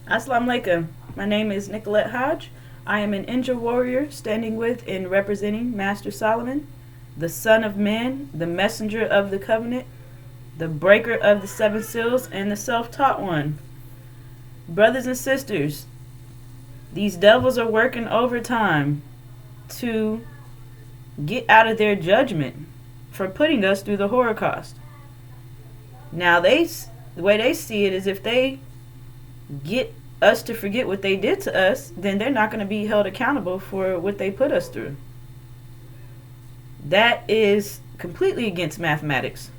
Assalamu alaikum. My name is Nicolette Hodge. I am an Inja warrior standing with and representing Master Solomon, the Son of Man, the Messenger of the Covenant, the Breaker of the Seven Seals, and the Self-Taught One. Brothers and sisters, these devils are working overtime to get out of their judgment for putting us through the Holocaust. Now, the way they see it is if they get us to forget what they did to us, then they're not going to be held accountable for what they put us through. That is completely against mathematics.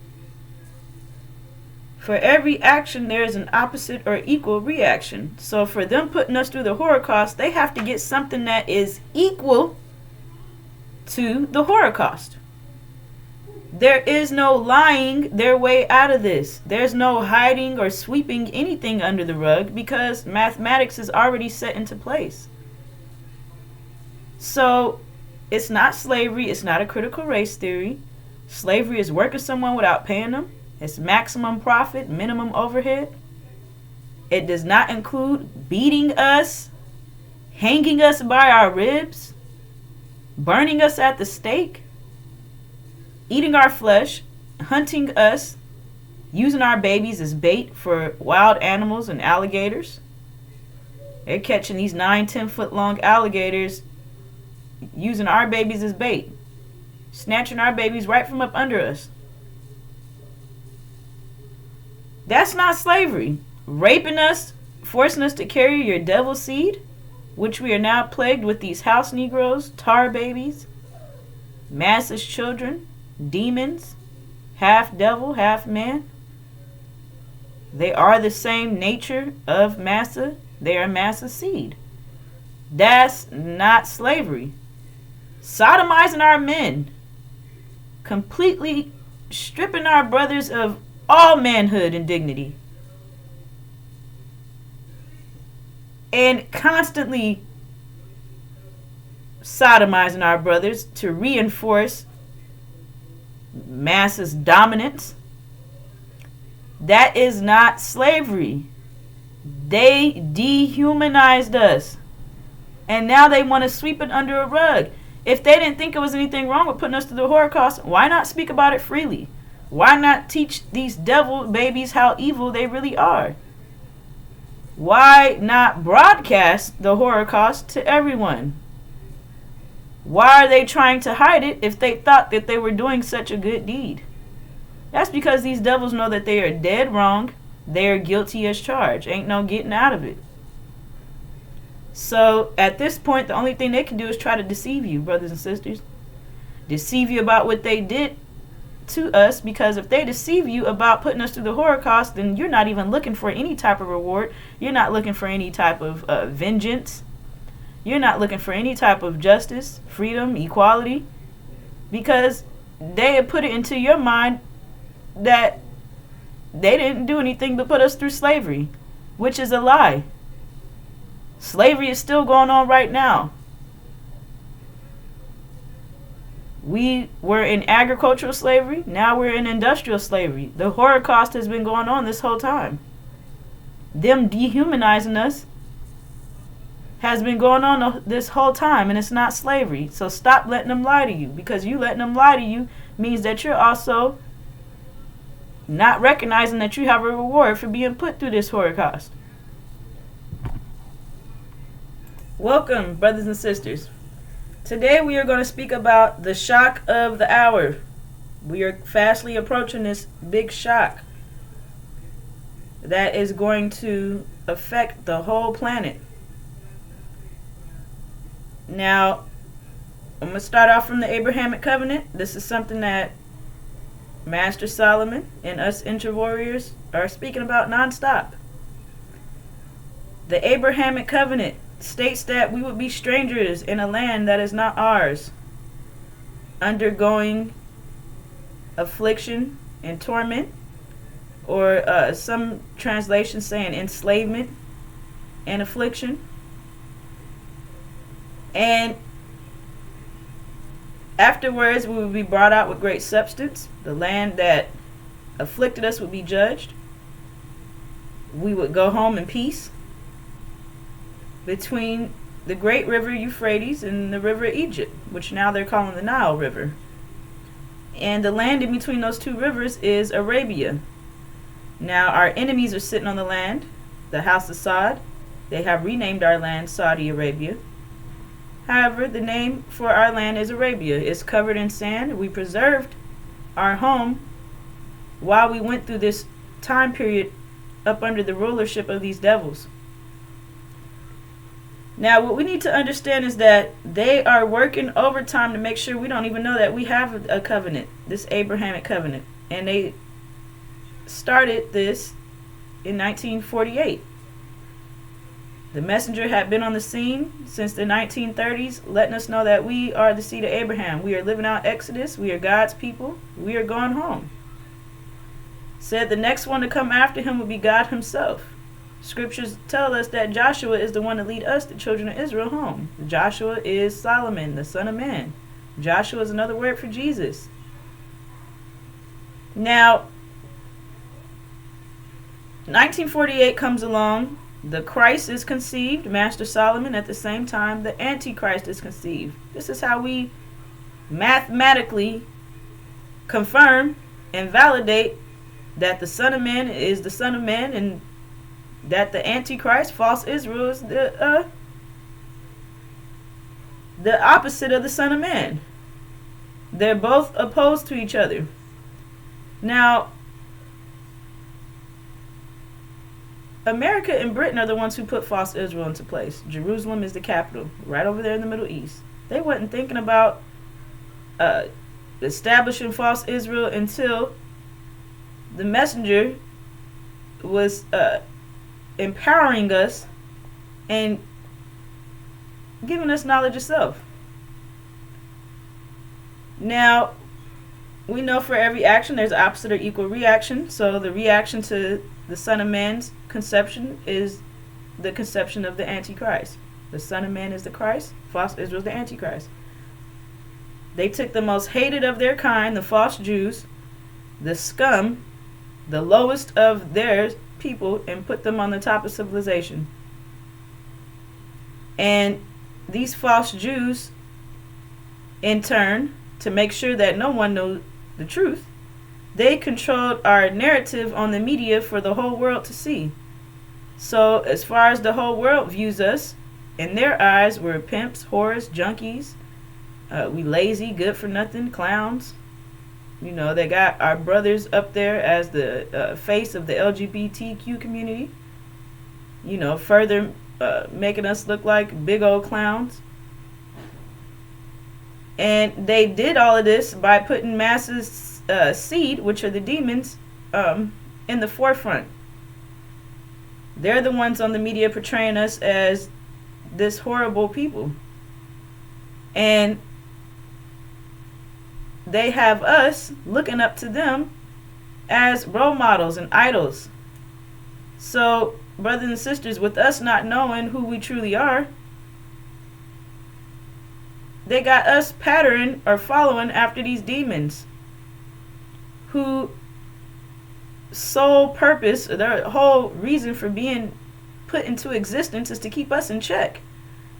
For every action, there is an opposite or equal reaction. So for them putting us through the Holocaust, they have to get something that is equal to the Holocaust. There is no lying their way out of this. There's no hiding or sweeping anything under the rug because mathematics is already set into place. So it's not slavery. It's not a critical race theory. Slavery is working someone without paying them. It's maximum profit, minimum overhead. It does not include beating us, hanging us by our ribs, burning us at the stake, eating our flesh, hunting us, using our babies as bait for wild animals and alligators. They're catching these 9-10 foot long alligators, using our babies as bait, snatching our babies right from up under us. That's not slavery. Raping us, forcing us to carry your devil seed, which we are now plagued with these house Negroes, tar babies, masses children, demons, half devil, half man. They are the same nature of Massa. They are Massa's seed. That's not slavery. Sodomizing our men, completely stripping our brothers of all manhood and dignity, and constantly sodomizing our brothers to reinforce Massa's dominance. That is not slavery. They dehumanized us, and now they want to sweep it under a rug. If they didn't think it was anything wrong with putting us through the Holocaust, why not speak about it freely? Why not teach these devil babies how evil they really are? Why not broadcast the Holocaust to everyone? Why are they trying to hide it if they thought that they were doing such a good deed? That's because these devils know that they are dead wrong. They are guilty as charged. Ain't no getting out of it. So at this point, the only thing they can do is try to deceive you, brothers and sisters. Deceive you about what they did to us, because if they deceive you about putting us through the Holocaust, then you're not even looking for any type of reward. You're not looking for any type of vengeance. You're not looking for any type of justice, freedom, equality, because they had put it into your mind that they didn't do anything but put us through slavery, which is a lie. Slavery is still going on right now. We were in agricultural slavery. Now we're in industrial slavery. The Holocaust has been going on this whole time. Them dehumanizing us has been going on this whole time, and it's not slavery. So stop letting them lie to you, because you letting them lie to you means that you're also not recognizing that you have a reward for being put through this Holocaust. Welcome, brothers and sisters. Today we are going to speak about the shock of the hour. We are fastly approaching this big shock that is going to affect the whole planet. Now, I'm going to start off from the Abrahamic Covenant. This is something that Master Solomon and us Intra Warriors are speaking about nonstop. The Abrahamic Covenant states that we would be strangers in a land that is not ours, undergoing affliction and torment, or some translations saying enslavement and affliction. And afterwards we would be brought out with great substance. The land that afflicted us would be judged. We would go home in peace. between the great river Euphrates and the river Egypt, which now they're calling the Nile River. And the land in between those two rivers is Arabia. Now our enemies are sitting on the land, the House of Saud. They have renamed our land Saudi Arabia. However, the name for our land is Arabia. It's covered in sand. We preserved our home while we went through this time period up under the rulership of these devils. Now, what we need to understand is that they are working overtime to make sure we don't even know that we have a covenant, this Abrahamic covenant. And they started this in 1948. The messenger had been on the scene since the 1930s, letting us know that we are the seed of Abraham. We are living out Exodus. We are God's people. We are going home. Said the next one to come after him would be God himself. Scriptures tell us that Joshua is the one to lead us, the children of Israel, home. Joshua is Solomon, the son of man. Joshua is another word for Jesus. Now, 1948 comes along. The Christ is conceived, Master Solomon. At the same time, the Antichrist is conceived. This is how we mathematically confirm and validate that the Son of Man is the Son of Man, and that the Antichrist, false Israel, is the opposite of the Son of Man. They're both opposed to each other. Now, America and Britain are the ones who put false Israel into place. Jerusalem is the capital, right over there in the Middle East. They wasn't thinking about establishing false Israel until the messenger was empowering us and giving us knowledge of self. Now, we know for every action there's opposite or equal reaction. So the reaction to the Son of Man's conception is the conception of the Antichrist. The Son of Man is the Christ. False Israel is the Antichrist. They took the most hated of their kind, the false Jews, the scum, the lowest of their people, and put them on the top of civilization. And these false Jews, in turn, to make sure that no one knows the truth, they controlled our narrative on the media for the whole world to see. So as far as the whole world views us, in their eyes, we're pimps, whores, junkies, we lazy, good for nothing, clowns. You know, they got our brothers up there as the face of the LGBTQ community. You know, further making us look like big old clowns. And they did all of this by putting masses seed, which are the demons, in the forefront. They're the ones on the media portraying us as this horrible people. And they have us looking up to them as role models and idols. So, brothers and sisters, with us not knowing who we truly are, they got us patterning or following after these demons, who sole purpose, their whole reason for being put into existence is to keep us in check,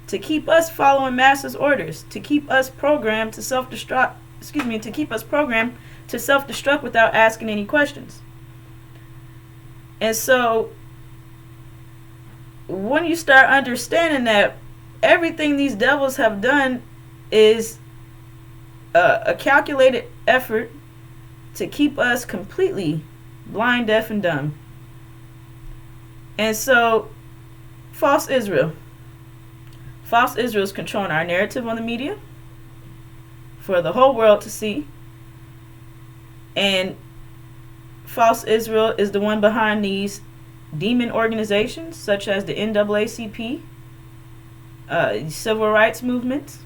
to keep us following master's orders, to keep us programmed to self-destruct, to keep us programmed to self-destruct without asking any questions. And so when you start understanding that everything these devils have done is a calculated effort to keep us completely blind, deaf, and dumb. And so, false Israel. False Israel is controlling our narrative on the media for the whole world to see. And false Israel is the one behind these demon organizations such as the NAACP, civil rights movements,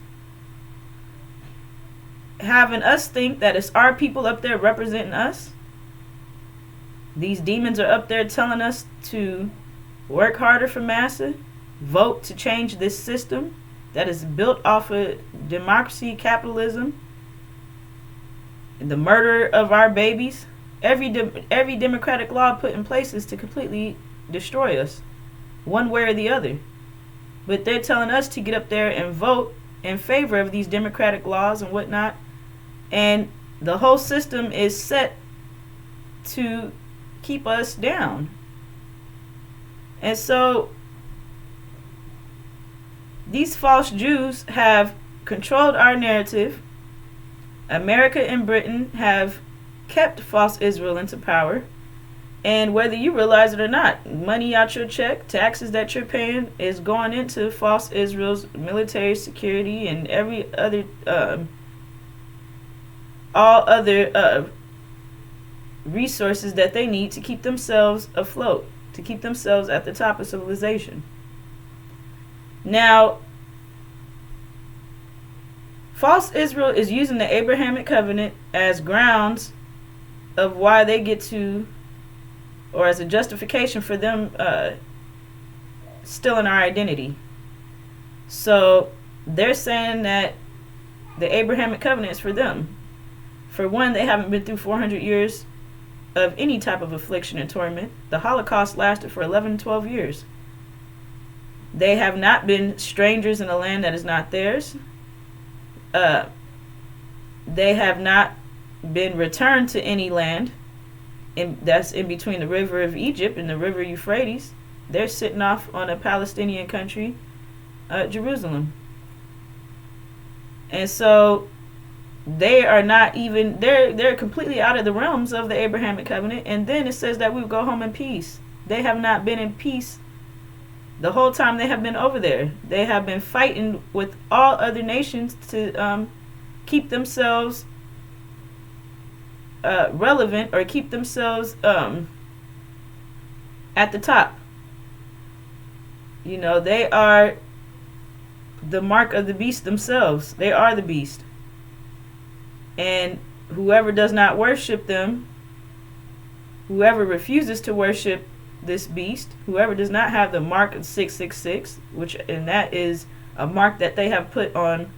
having us think that it's our people up there representing us. These demons are up there telling us to work harder for massa, vote to change this system that is built off of democracy, capitalism, the murder of our babies. Every democratic law put in place is to completely destroy us, one way or the other. But they're telling us to get up there and vote in favor of these democratic laws and whatnot. And the whole system is set to keep us down. And so these false Jews have controlled our narrative. America and Britain have kept false Israel into power. And whether you realize it or not, money out your check, taxes that you're paying, is going into false Israel's military security and every other, all other resources that they need to keep themselves afloat, to keep themselves at the top of civilization. Now, false Israel is using the Abrahamic covenant as grounds of why they get to, or as a justification for them stealing our identity. So they're saying that the Abrahamic covenant is for them. For one, they haven't been through 400 years of any type of affliction and torment. The Holocaust lasted for 11 to 12 years. They have not been strangers in a land that is not theirs. They have not been returned to any land that's in between the river of Egypt and the river Euphrates. They're sitting off on a Palestinian country, Jerusalem. And so they are not even, they're completely out of the realms of the Abrahamic covenant. And then it says that we will go home in peace. They have not been in peace the whole time they have been over there. They have been fighting with all other nations to keep themselves relevant, or keep themselves at the top. You know, they are the mark of the beast themselves. They are the beast. And whoever does not worship them, whoever refuses to worship this beast, whoever does not have the mark of 666, and that is a mark that they have put on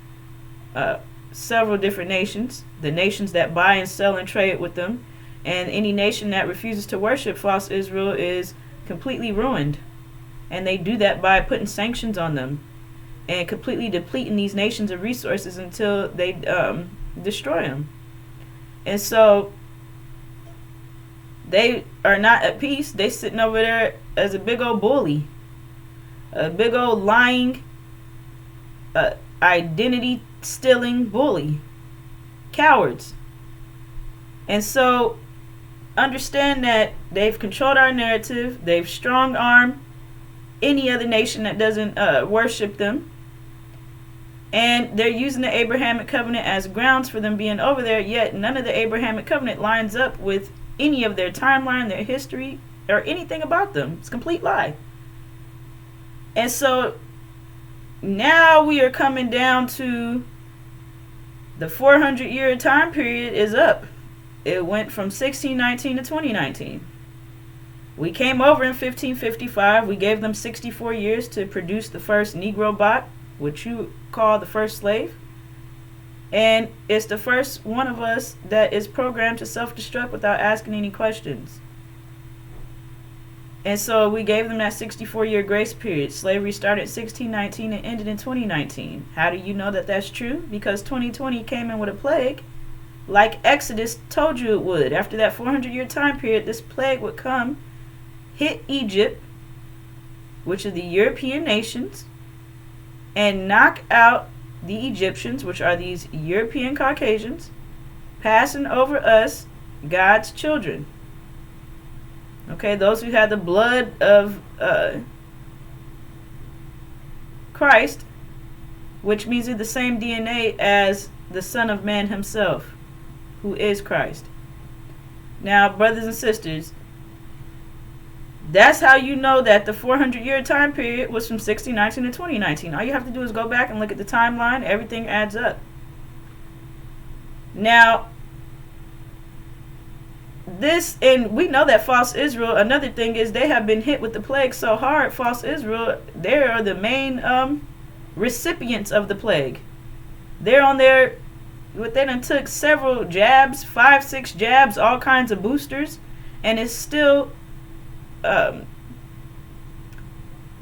several different nations, the nations that buy and sell and trade with them, and any nation that refuses to worship false Israel is completely ruined. And they do that by putting sanctions on them and completely depleting these nations of resources until they destroy them. And so they are not at peace. They sitting over there as a big old bully, a big old lying, identity stealing bully. Cowards. And so understand that they've controlled our narrative. They've strong-armed any other nation that doesn't worship them. And they're using the Abrahamic covenant as grounds for them being over there, yet none of the Abrahamic covenant lines up with any of their timeline, their history, or anything about them. It's a complete lie. And so now we are coming down to the 400-year time period is up. It went from 1619 to 2019. We came over in 1555. We gave them 64 years to produce the first Negro bot, which you call the first slave. And it's the first one of us that is programmed to self-destruct without asking any questions. And so we gave them that 64-year grace period. Slavery started in 1619 and ended in 2019. How do you know that that's true? Because 2020 came in with a plague, like Exodus told you it would. After that 400-year time period, this plague would come, hit Egypt, which are the European nations, and knock out the Egyptians, which are these European Caucasians, passing over us, God's children. Okay, those who had the blood of Christ, which means they're the same DNA as the Son of Man himself, who is Christ. Now, brothers and sisters, that's how you know that the 400-year time period was from 1619 to 2019. All you have to do is go back and look at the timeline. Everything adds up. Now, this, and we know that false Israel, another thing is they have been hit with the plague so hard, false Israel, they are the main recipients of the plague. They're on their, what they done took several jabs, 5-6 jabs, all kinds of boosters, and it's still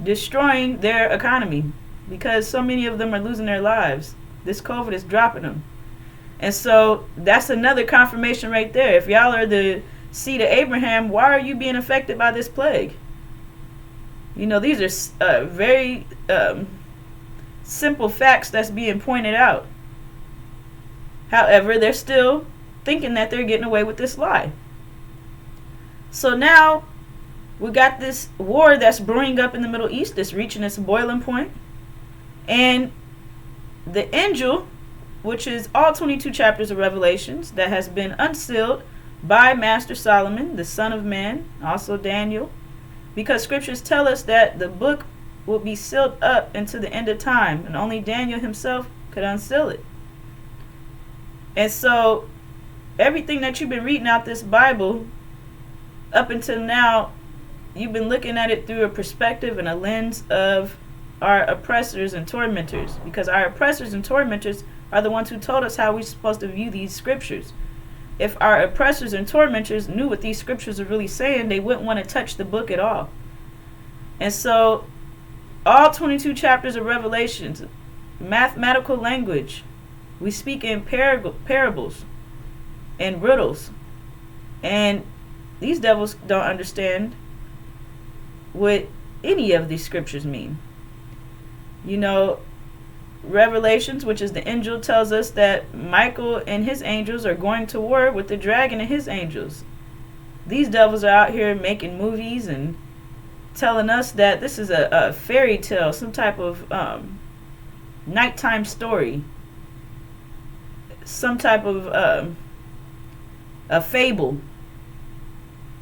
destroying their economy because so many of them are losing their lives. This COVID is dropping them. And so that's another confirmation right there. If y'all are the seed of Abraham, why are you being affected by this plague? You know, these are very simple facts that's being pointed out. However, they're still thinking that they're getting away with this lie. So now we got this war that's brewing up in the Middle East that's reaching its boiling point. And the angel, which is all 22 chapters of Revelations, that has been unsealed by Master Solomon, the son of man, also Daniel, because scriptures tell us that the book will be sealed up into the end of time, and only Daniel himself could unseal it. And so everything that you've been reading out this Bible up until now, you've been looking at it through a perspective and a lens of our oppressors and tormentors, because our oppressors and tormentors are the ones who told us how we're supposed to view these scriptures. If our oppressors and tormentors knew what these scriptures are really saying, they wouldn't want to touch the book at all. And so all 22 chapters of Revelations, mathematical language, we speak in parables and riddles, and these devils don't understand what any of these scriptures mean. You know, Revelations, which is the angel, tells us that Michael and his angels are going to war with the dragon and his angels. These devils are out here making movies and telling us that this is a fairy tale, some type of nighttime story, some type of a fable,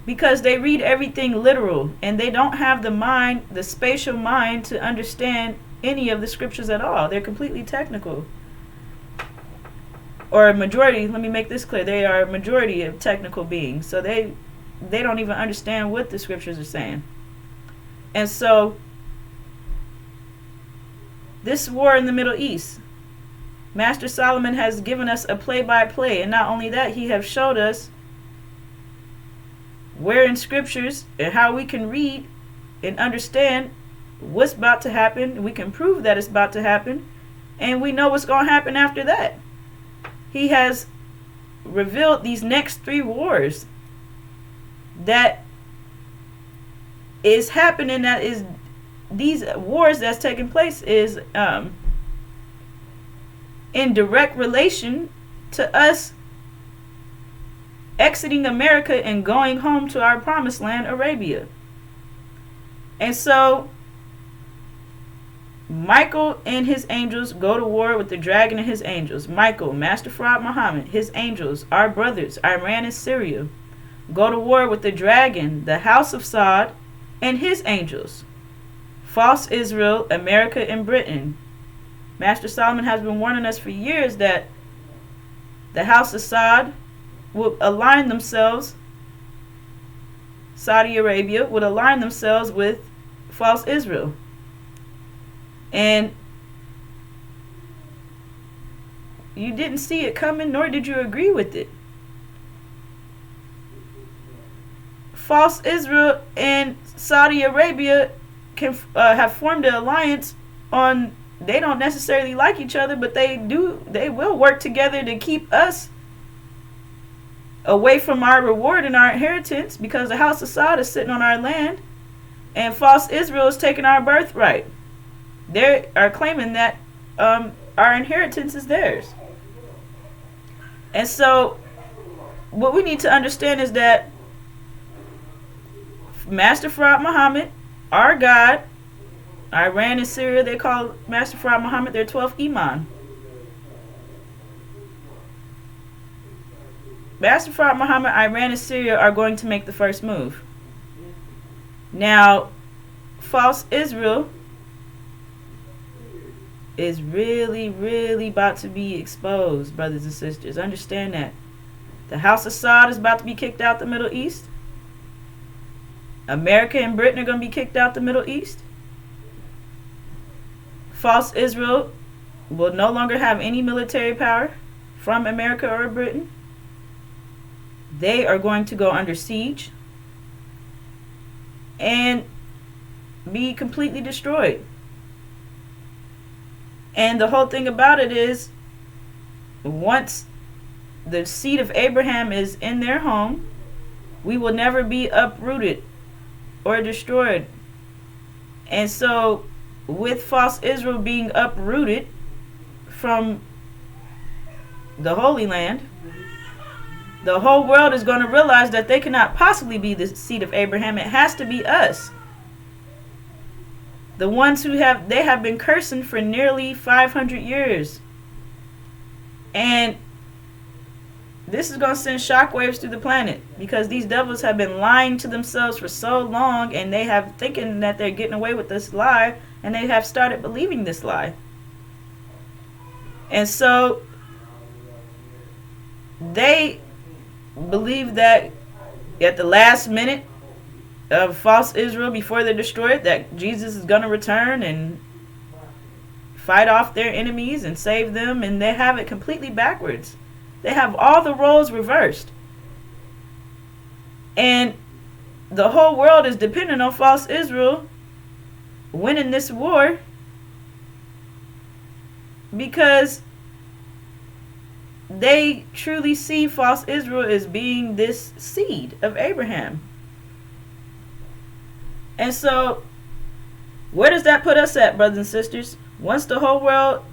because they read everything literal and they don't have the mind, the spatial mind, to understand any of the scriptures at all. They're completely technical, or a majority. Let me make this clear: they are a majority of technical beings, so they don't even understand what the scriptures are saying. And so this war in the Middle East, Master Solomon has given us a play-by-play, and not only that, he has showed us where in scriptures and how we can read and understand what's about to happen. We can prove that it's about to happen, and we know what's going to happen after that. He has revealed these next 3 wars that is happening, that is these wars that's taking place is in direct relation to us exiting America and going home to our promised land, Arabia. And so Michael and his angels go to war with the dragon and his angels. Michael, Master Farad Muhammad, his angels, our brothers, Iran and Syria, go to war with the dragon, the house of Saud, and his angels. False Israel, America, and Britain. Master Solomon has been warning us for years that the house of Saud will align themselves, Saudi Arabia would align themselves with false Israel. And you didn't see it coming, nor did you agree with it. False Israel and Saudi Arabia can have formed an alliance on, they don't necessarily like each other, but they will work together to keep us away from our reward and our inheritance, because the house of Saud is sitting on our land and false Israel is taking our birthright. They are claiming that our inheritance is theirs. And so what we need to understand is that Master Farad Muhammad, our God, Iran and Syria, they call Master Farad Muhammad their 12th Imam. Master Farad Muhammad, Iran and Syria are going to make the first move. Now, false Israel is really, really about to be exposed, brothers and sisters. Understand that. The house of Saud is about to be kicked out the Middle East. America and Britain are going to be kicked out the Middle East. False Israel will no longer have any military power from America or Britain. They are going to go under siege. And be completely destroyed. And the whole thing about it is, once the seed of Abraham is in their home, we will never be uprooted or destroyed. And so, with false Israel being uprooted from the Holy Land, the whole world is going to realize that they cannot possibly be the seed of Abraham. It has to be us. The ones who have been cursing for nearly 500 years. And this is going to send shockwaves through the planet, because these devils have been lying to themselves for so long, and they have thinking that they're getting away with this lie, and they have started believing this lie. And so they believe that at the last minute of false Israel, before they're destroyed, that Jesus is going to return and fight off their enemies and save them, and they have it completely backwards. They have all the roles reversed. And the whole world is dependent on false Israel winning this war, because they truly see false Israel as being this seed of Abraham. And so, where does that put us at, brothers and sisters? Once the whole world,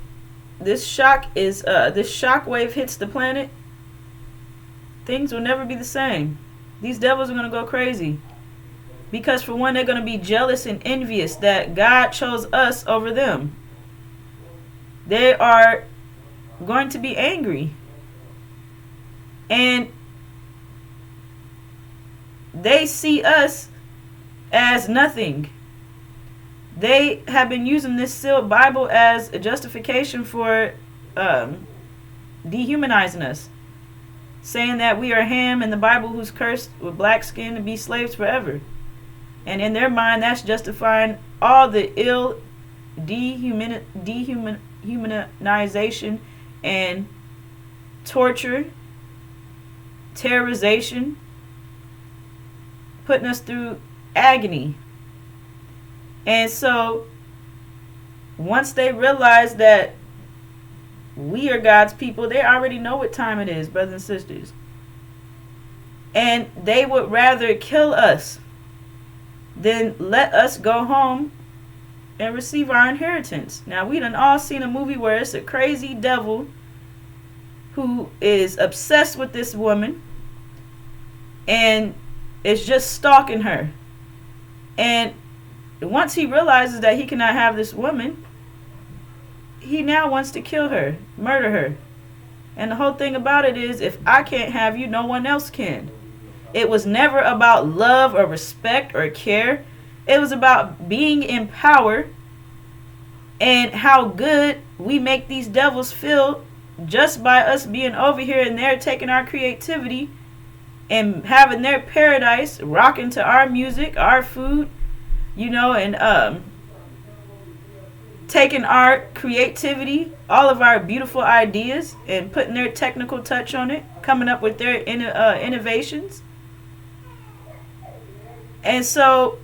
this shockwave hits the planet, things will never be the same. These devils are going to go crazy. Because for one, they're going to be jealous and envious that God chose us over them. They are going to be angry. And they see us as nothing. They have been using this sealed Bible as a justification for dehumanizing us, saying that we are Ham in the Bible who's cursed with black skin to be slaves forever. And in their mind, that's justifying all the ill dehumanization and torture, terrorization, putting us through agony. And so, once they realize that we are God's people, they already know what time it is, brothers and sisters. And they would rather kill us than let us go home and receive our inheritance. Now, we done all seen a movie where it's a crazy devil who is obsessed with this woman and is just stalking her. And once he realizes that he cannot have this woman, he now wants to kill her, murder her. And the whole thing about it is, if I can't have you, no one else can. It was never about love or respect or care. It was about being in power and how good we make these devils feel just by us being over here, and they're taking our creativity and having their paradise, rocking to our music, our food, and taking our creativity, all of our beautiful ideas, and putting their technical touch on it, coming up with their innovations. And so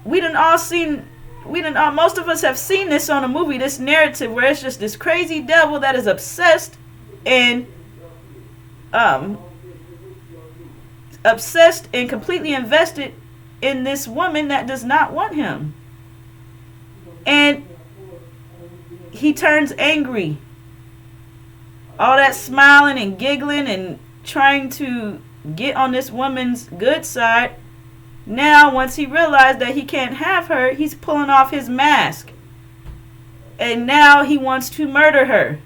most of us have seen this on a movie, this narrative where it's just this crazy devil that is obsessed and completely invested in this woman that does not want him. And he turns angry. All that smiling and giggling and trying to get on this woman's good side. Now, once he realized that he can't have her, he's pulling off his mask. And now he wants to murder her.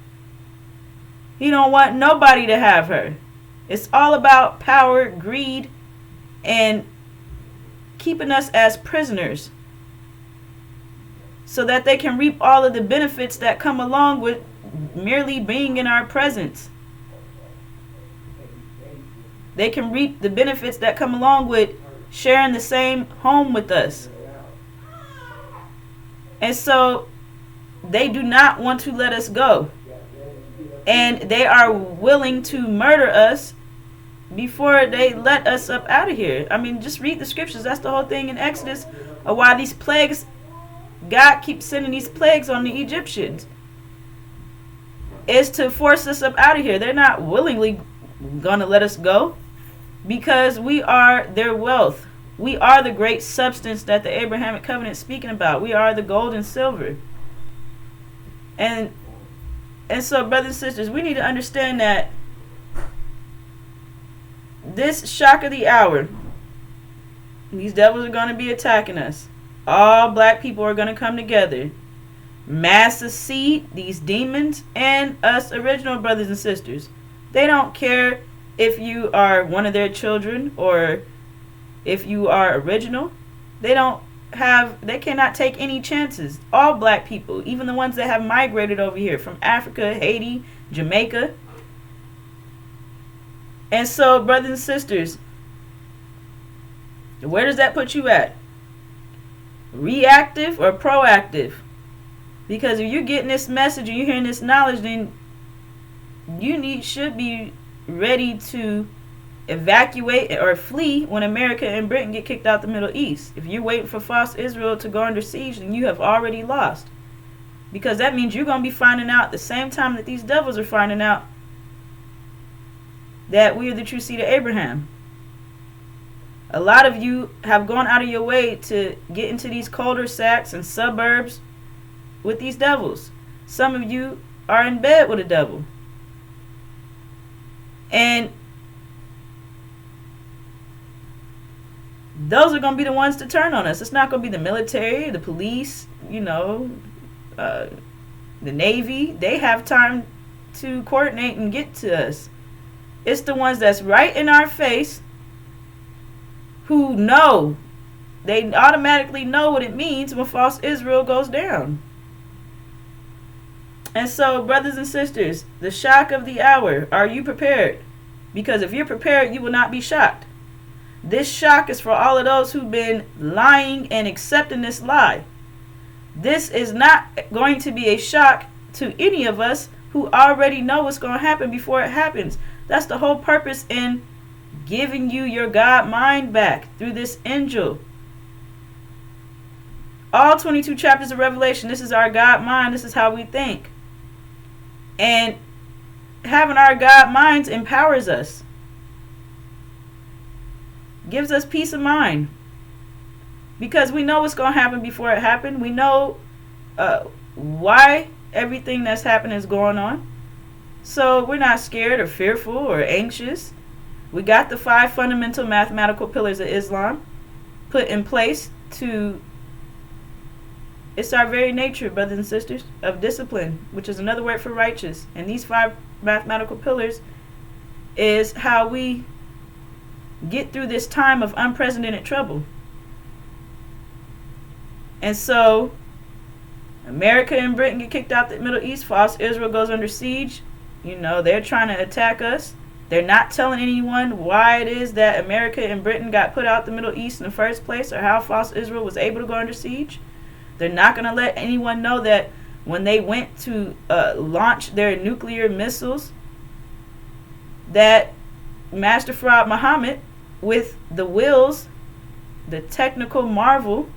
He don't want nobody to have her. It's all about power, greed, and keeping us as prisoners, so that they can reap all of the benefits that come along with merely being in our presence. They can reap the benefits that come along with sharing the same home with us. And so they do not want to let us go. And they are willing to murder us before they let us up out of here. I mean, just read the scriptures. That's the whole thing in Exodus of why these plagues, God keeps sending these plagues on the Egyptians, is to force us up out of here. They're not willingly going to let us go because we are their wealth. We are the great substance that the Abrahamic covenant is speaking about. We are the gold and silver. And so, brothers and sisters, we need to understand that this shock of the hour, these devils are going to be attacking us. All black people are going to come together, mass seed these demons and us original brothers and sisters. They don't care if you are one of their children or if you are original. They cannot take any chances. All black people, even the ones that have migrated over here from Africa, Haiti, Jamaica. And so, brothers and sisters, where does that put you at? Reactive or proactive? Because if you're getting this message and you're hearing this knowledge, then you should be ready to evacuate or flee when America and Britain get kicked out the Middle East. If you're waiting for false Israel to go under siege, then you have already lost. Because that means you're going to be finding out the same time that these devils are finding out that we are the true seed of Abraham. A lot of you have gone out of your way to get into these cul-de-sacs and suburbs with these devils. Some of you are in bed with a devil. And those are going to be the ones to turn on us. It's not going to be the military, the police, the Navy. They have time to coordinate and get to us. It's the ones that's right in our face who know. They automatically know what it means when false Israel goes down. And so, brothers and sisters, the shock of the hour, are you prepared? Because if you're prepared, you will not be shocked. This shock is for all of those who've been lying and accepting this lie. This is not going to be a shock to any of us who already know what's going to happen before it happens. That's the whole purpose in giving you your God mind back through this angel. All 22 chapters of Revelation, this is our God mind. This is how we think. And having our God minds empowers us. Gives us peace of mind. Because we know what's going to happen before it happened. We know why everything that's happening is going on. So we're not scared or fearful or anxious. We got the 5 fundamental mathematical pillars of Islam put in place to... It's our very nature, brothers and sisters, of discipline, which is another word for righteous. And these 5 mathematical pillars is how we get through this time of unprecedented trouble. And so, America and Britain get kicked out the Middle East. False Israel goes under siege. They're trying to attack us. They're not telling anyone why it is that America and Britain got put out the Middle East in the first place or how false Israel was able to go under siege. They're not going to let anyone know that when they went to launch their nuclear missiles, that Master Farad Muhammad, with the wills, the technical marvel,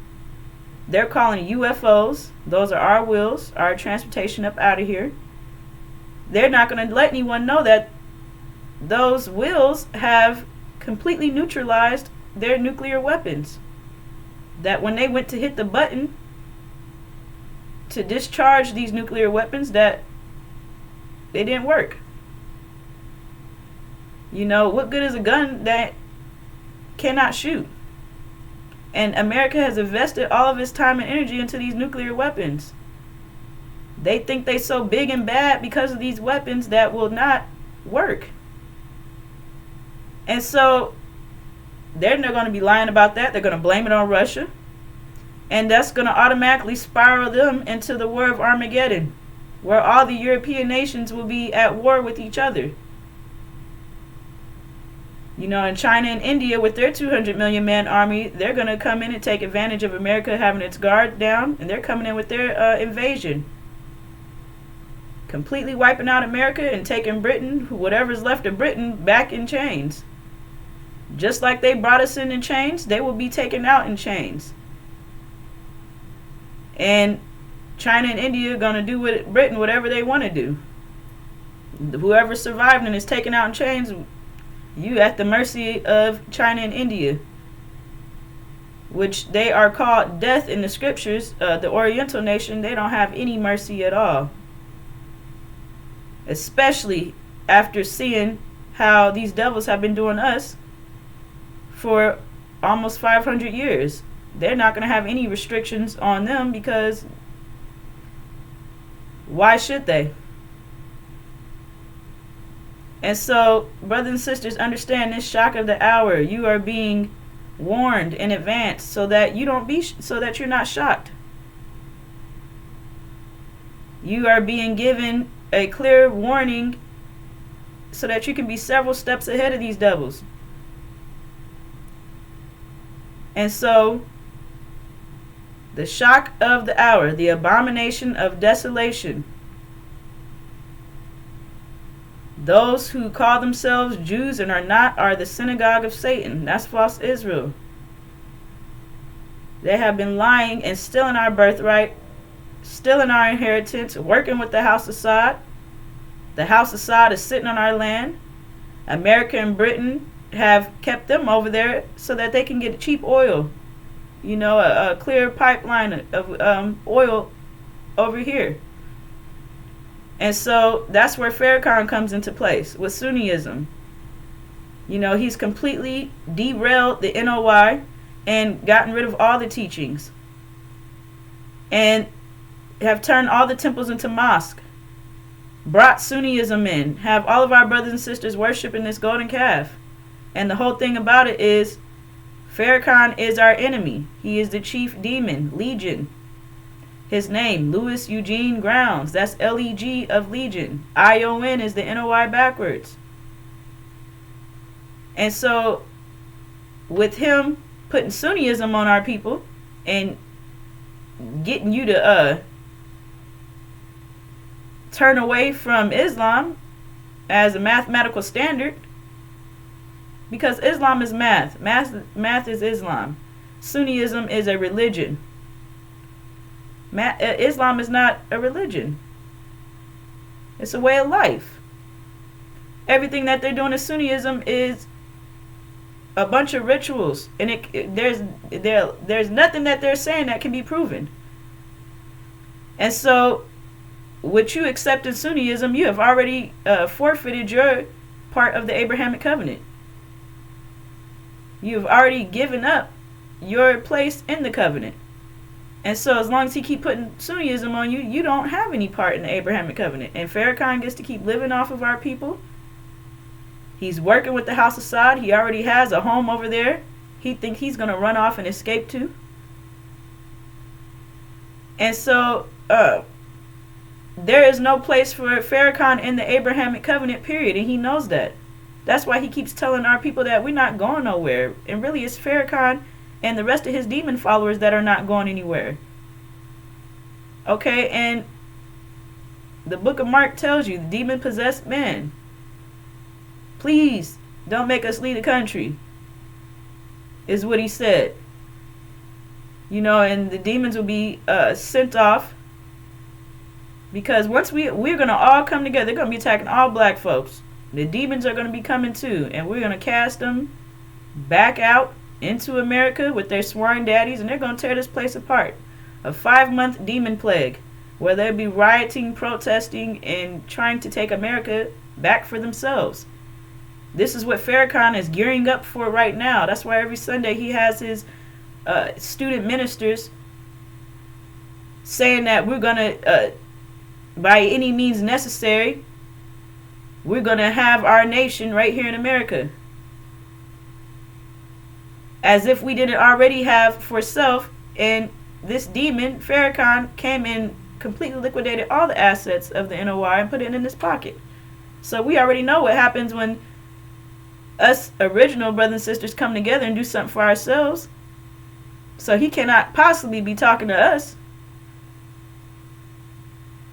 they're calling UFOs. Those are our wills, our transportation up out of here. They're not going to let anyone know that those wills have completely neutralized their nuclear weapons. That when they went to hit the button to discharge these nuclear weapons, that they didn't work. What good is a gun that cannot shoot? And America has invested all of its time and energy into these nuclear weapons. They think they're so big and bad because of these weapons that will not work. And so they're not going to be lying about that. They're going to blame it on Russia. And that's going to automatically spiral them into the war of Armageddon, where all the European nations will be at war with each other. And China and India, with their 200 million man army, they're going to come in and take advantage of America having its guard down, and they're coming in with their invasion. Completely wiping out America and taking Britain, whatever's left of Britain, back in chains. Just like they brought us in chains, they will be taken out in chains. And China and India are going to do with Britain whatever they want to do. Whoever survived and is taken out in chains, you at the mercy of China and India, which they are called death in the scriptures. The Oriental nation, they don't have any mercy at all. Especially after seeing how these devils have been doing us for almost 500 years. They're not going to have any restrictions on them, because why should they? And so, brothers and sisters, understand this shock of the hour. You are being warned in advance so that you don't be, so that you're not shocked. You are being given a clear warning so that you can be several steps ahead of these devils. And so, the shock of the hour, the abomination of desolation. Those who call themselves Jews and are not are the synagogue of Satan. That's false Israel. They have been lying and stealing our birthright, stealing our inheritance, working with the House of Assad. The House of Assad is sitting on our land. America and Britain have kept them over there so that they can get cheap oil. You know, a clear pipeline of oil over here. And so that's where Farrakhan comes into place with Sunniism. You know, he's completely derailed the NOI and gotten rid of all the teachings. And have turned all the temples into mosques. Brought Sunniism in. Have all of our brothers and sisters worshiping this golden calf. And the whole thing about it is, Farrakhan is our enemy. He is the chief demon, Legion. His name, Louis Eugene Grounds. That's Leg of Legion. ION is the NOI backwards. And so, with him putting Sunniism on our people and getting you to turn away from Islam as a mathematical standard, because Islam is math. Math is Islam. Sunniism is a religion. Islam is not a religion. It's a way of life. Everything that they're doing in Sunniism is a bunch of rituals, and there's nothing that they're saying that can be proven. And so, what you accept in Sunniism, you have already forfeited your part of the Abrahamic covenant. You've already given up your place in the covenant. And so as long as he keep putting Sunniism on you, you don't have any part in the Abrahamic covenant. And Farrakhan gets to keep living off of our people. He's working with the House of Assad. He already has a home over there he thinks he's going to run off and escape to. And so there is no place for Farrakhan in the Abrahamic covenant, period. And he knows that. That's why he keeps telling our people that we're not going nowhere. And really, it's Farrakhan and the rest of his demon followers that are not going anywhere. Okay, and the book of Mark tells you, the demon-possessed man, please don't make us leave the country, is what he said. You know, and the demons will be sent off, because once we're going to all come together, they're going to be attacking all black folks. The demons are going to be coming too, and we're going to cast them back out into America with their sworn daddies, and they're going to tear this place apart. A 5-month demon plague where they'll be rioting, protesting, and trying to take America back for themselves. This is what Farrakhan is gearing up for right now. That's why every Sunday he has his student ministers saying that we're going to, by any means necessary, we're going to have our nation right here in America. As if we didn't already have for self. And this demon, Farrakhan, came and completely liquidated all the assets of the NOI and put it in his pocket. So we already know what happens when us original brothers and sisters come together and do something for ourselves. So he cannot possibly be talking to us.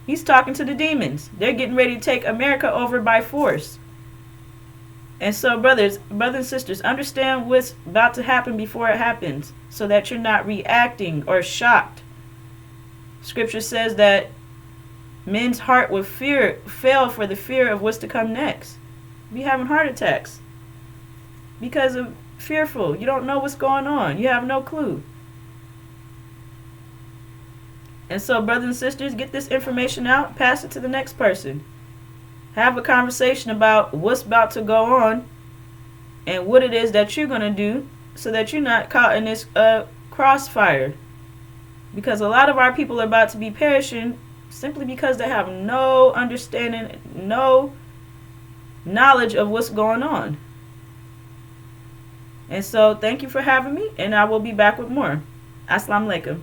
He's talking to the demons. They're getting ready to take America over by force. And so, brothers and sisters, understand what's about to happen before it happens so that you're not reacting or shocked. Scripture says that men's heart will fail for the fear of what's to come next. Be having heart attacks because of fearful. You don't know what's going on. You have no clue. And so, brothers and sisters, get this information out, pass it to the next person. Have a conversation about what's about to go on and what it is that you're going to do so that you're not caught in this crossfire. Because a lot of our people are about to be perishing simply because they have no understanding, no knowledge of what's going on. And so, thank you for having me, and I will be back with more. Assalamu alaikum.